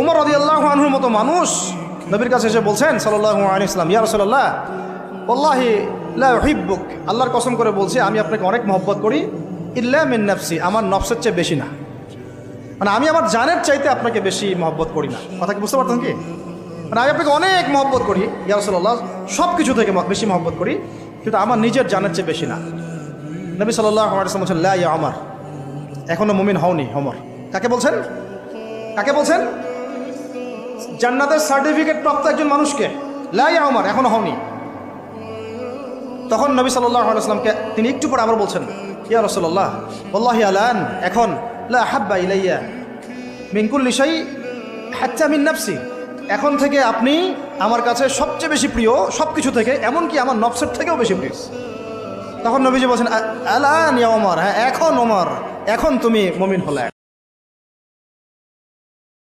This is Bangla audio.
উমর রাদিয়াল্লাহু আনহুর মতো মানুষ নবীর কাছে এসে বলছেন সাল্লাল্লাহু আলাইহি ওয়াসাল্লাম, ইয়া রাসূলুল্লাহ ওয়াল্লাহি লা উহিব্বুক, আল্লাহর কসম করে বলছি আমি আপনাকে অনেক মহব্বত করি, ইল্লা মিন নাফসি, আমার নফসের চেয়ে বেশি না, মানে আমি আমার জানের চাইতে আপনাকে বেশি মহব্বত করি না। কথা কি বুঝতে পারতেন কি? মানে আমি আপনাকে অনেক মহব্বত করি ইয়া রাসূলুল্লাহ, সব কিছু থেকে বেশি মহব্বত করি, কিন্তু আমার নিজের জানের চেয়ে বেশি না। নবী সাল্লাল্লাহু আলাইহি ওয়াসাল্লাম বলছেন, লা ইয়া ওমর, এখনো মুমিন হওনি ওমর। কাকে বলছেন? কাকে বলছেন? জান্নাতের সার্টিফিকেট প্রাপ্ত একজন মানুষকে, লা ইয়া ওমর, এখনো হওনি। তখন নবী সাল্লাল্লাহু আলাইহি ওয়াসাল্লামকে তিনি একটু পরে আবার বলছেন, ইয়া রাসূলুল্লাহ ওয়াল্লাহি আলান, এখন লা হাব্বা ইলাইয়া মিন কুল্লি শাই হাত্তা মিন নাফসি, এখন থেকে আপনি আমার কাছে সবচেয়ে বেশি প্রিয় সব কিছু থেকে, এমনকি আমার নফসের থেকেও বেশি প্রিয়। তখন নবীজি বলছেন, আলান ইয়া ওমর, হ্যাঁ এখন ওমর, এখন তুমি মুমিন হলে।